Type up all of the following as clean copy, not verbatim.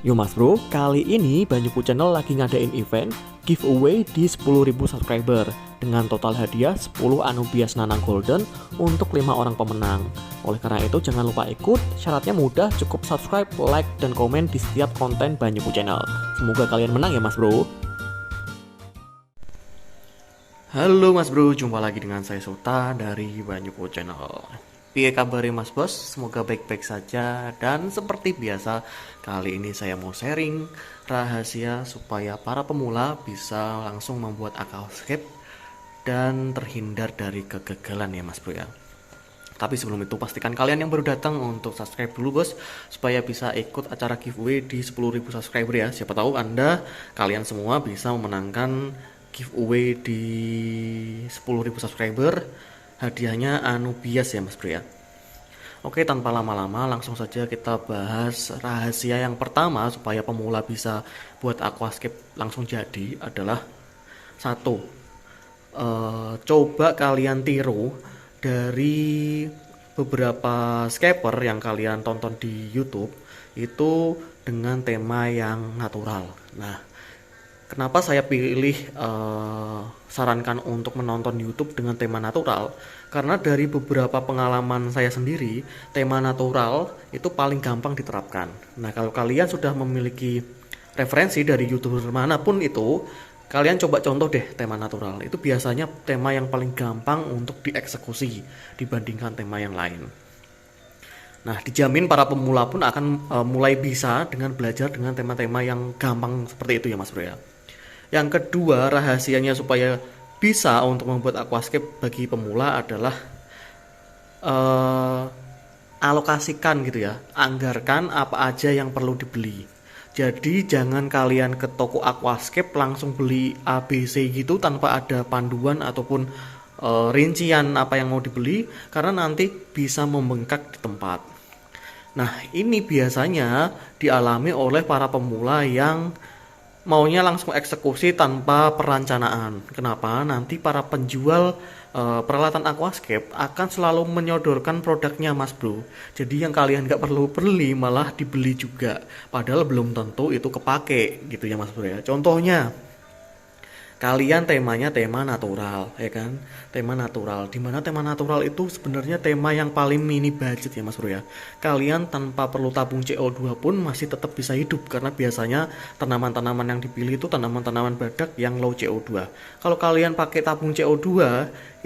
Yo Mas Bro, kali ini Banyuku Channel lagi ngadain event giveaway di 10.000 subscriber dengan total hadiah 10 Anubias Nanang Golden untuk 5 orang pemenang. Oleh karena itu jangan lupa ikut, syaratnya mudah, cukup subscribe, like, dan komen di setiap konten Banyuku Channel. Semoga kalian menang ya Mas Bro. Halo Mas Bro, jumpa lagi dengan saya Sulta dari Banyuku Channel. Piye kabarnya Mas Bos? Semoga baik-baik saja. Dan seperti biasa, kali ini saya mau sharing rahasia supaya para pemula bisa langsung membuat aquascape dan terhindar dari kegagalan ya Mas Bro ya. Tapi sebelum itu pastikan kalian yang baru datang untuk subscribe dulu bos, supaya bisa ikut acara giveaway di 10.000 subscriber ya. Siapa tahu kalian semua bisa memenangkan giveaway di 10.000 subscriber. Hadiahnya Anubias ya Mas Bro ya. Oke, tanpa lama-lama langsung saja kita bahas rahasia yang pertama supaya pemula bisa buat aquascape langsung jadi adalah satu, coba kalian tiru dari beberapa scaper yang kalian tonton di YouTube itu dengan tema yang natural. Nah, kenapa saya pilih sarankan untuk menonton YouTube dengan tema natural? Karena dari beberapa pengalaman saya sendiri, tema natural itu paling gampang diterapkan. Nah, kalau kalian sudah memiliki referensi dari YouTuber manapun itu, kalian coba contoh deh tema natural. Itu biasanya tema yang paling gampang untuk dieksekusi dibandingkan tema yang lain. Nah, dijamin para pemula pun akan mulai bisa dengan belajar dengan tema-tema yang gampang seperti itu ya Mas Bro ya. Yang kedua, rahasianya supaya bisa untuk membuat aquascape bagi pemula adalah alokasikan gitu ya, anggarkan apa aja yang perlu dibeli. Jadi jangan kalian ke toko aquascape langsung beli ABC gitu tanpa ada panduan ataupun rincian apa yang mau dibeli, karena nanti bisa membengkak di tempat. Nah, ini biasanya dialami oleh para pemula yang maunya langsung eksekusi tanpa perencanaan. Kenapa? Nanti para penjual peralatan aquascape akan selalu menyodorkan produknya Mas Bro. Jadi yang kalian nggak perlu beli malah dibeli juga. Padahal belum tentu itu kepake gitu ya Mas Bro ya. Contohnya, kalian temanya tema natural ya kan, tema natural, dimana tema natural itu sebenarnya tema yang paling mini budget ya Mas Bro ya. Kalian tanpa perlu tabung CO2 pun masih tetap bisa hidup, karena biasanya tanaman-tanaman yang dipilih itu tanaman-tanaman badak yang low CO2. Kalau kalian pakai tabung CO2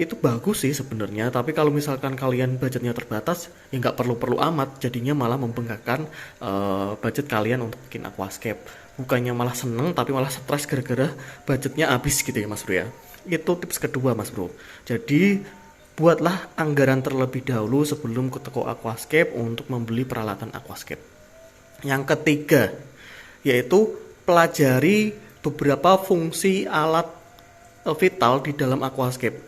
itu bagus sih sebenarnya, tapi kalau misalkan kalian budgetnya terbatas ya nggak perlu-perlu amat, jadinya malah membengkakkan budget kalian untuk bikin aquascape. Bukannya malah seneng tapi malah stres gara-gara budgetnya habis gitu ya Mas Bro ya. Itu tips kedua Mas Bro. Jadi buatlah anggaran terlebih dahulu sebelum ke toko aquascape untuk membeli peralatan aquascape. Yang ketiga, yaitu pelajari beberapa fungsi alat vital di dalam aquascape.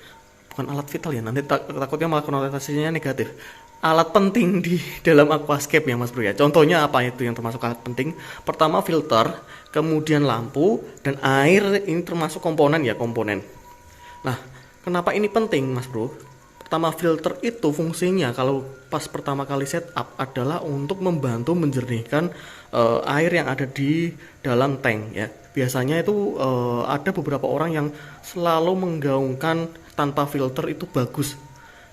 Bukan alat vital ya, nanti takutnya malah konotasinya negatif. Alat penting di dalam aquascape ya Mas Bro ya. Contohnya apa itu yang termasuk alat penting? Pertama filter, kemudian lampu, dan air. Ini termasuk komponen. Nah, kenapa ini penting Mas Bro? Pertama, filter itu fungsinya kalau pas pertama kali setup adalah untuk membantu menjernihkan air yang ada di dalam tank ya. Biasanya itu ada beberapa orang yang selalu menggaungkan tanpa filter itu bagus.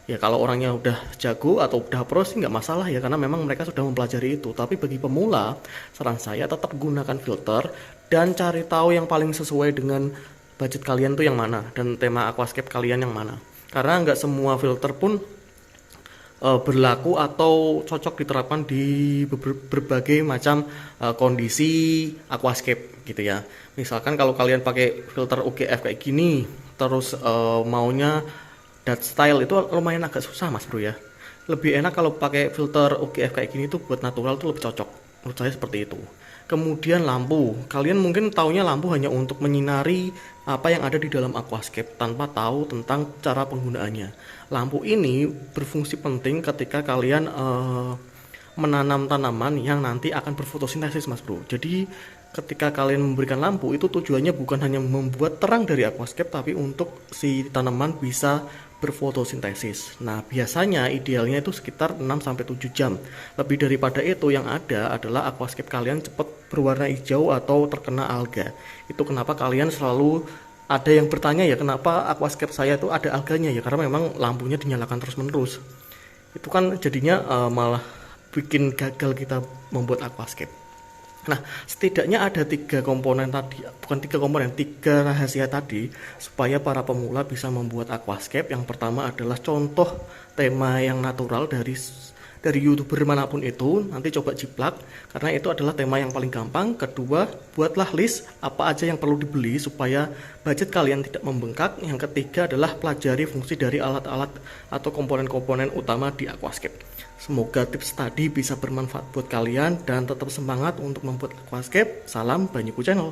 Ya kalau orangnya udah jago atau udah pro sih nggak masalah ya, karena memang mereka sudah mempelajari itu. Tapi bagi pemula, saran saya tetap gunakan filter dan cari tahu yang paling sesuai dengan budget kalian tuh yang mana dan tema aquascape kalian yang mana. Karena nggak semua filter pun berlaku atau cocok diterapkan di berbagai macam kondisi aquascape gitu ya. Misalkan kalau kalian pakai filter UGF kayak gini, terus maunya dat style itu lumayan agak susah Mas Bro ya. Lebih enak kalau pakai filter UGF kayak gini tuh buat natural tuh lebih cocok. Menurut saya seperti itu. Kemudian lampu. Kalian mungkin taunya lampu hanya untuk menyinari apa yang ada di dalam aquascape tanpa tahu tentang cara penggunaannya. Lampu ini berfungsi penting ketika kalian menanam tanaman yang nanti akan berfotosintesis Mas Bro. Jadi ketika kalian memberikan lampu itu tujuannya bukan hanya membuat terang dari aquascape, tapi untuk si tanaman bisa berfotosintesis. Nah, biasanya idealnya itu sekitar 6-7 jam. Lebih daripada itu yang ada adalah aquascape kalian cepat berwarna hijau atau terkena alga. Itu kenapa kalian selalu ada yang bertanya ya, kenapa aquascape saya itu ada alganya ya, karena memang lampunya dinyalakan terus-menerus. Itu kan jadinya malah bikin gagal kita membuat aquascape. Nah, setidaknya ada 3 komponen tadi, bukan 3 komponen, 3 rahasia tadi supaya para pemula bisa membuat aquascape. Yang pertama adalah contoh tema yang natural dari YouTuber manapun itu, nanti coba jiplak karena itu adalah tema yang paling gampang. Kedua, buatlah list apa aja yang perlu dibeli supaya budget kalian tidak membengkak. Yang ketiga adalah pelajari fungsi dari alat-alat atau komponen-komponen utama di aquascape. Semoga tips tadi bisa bermanfaat buat kalian dan tetap semangat untuk membuat aquascape. Salam Banyuku Channel.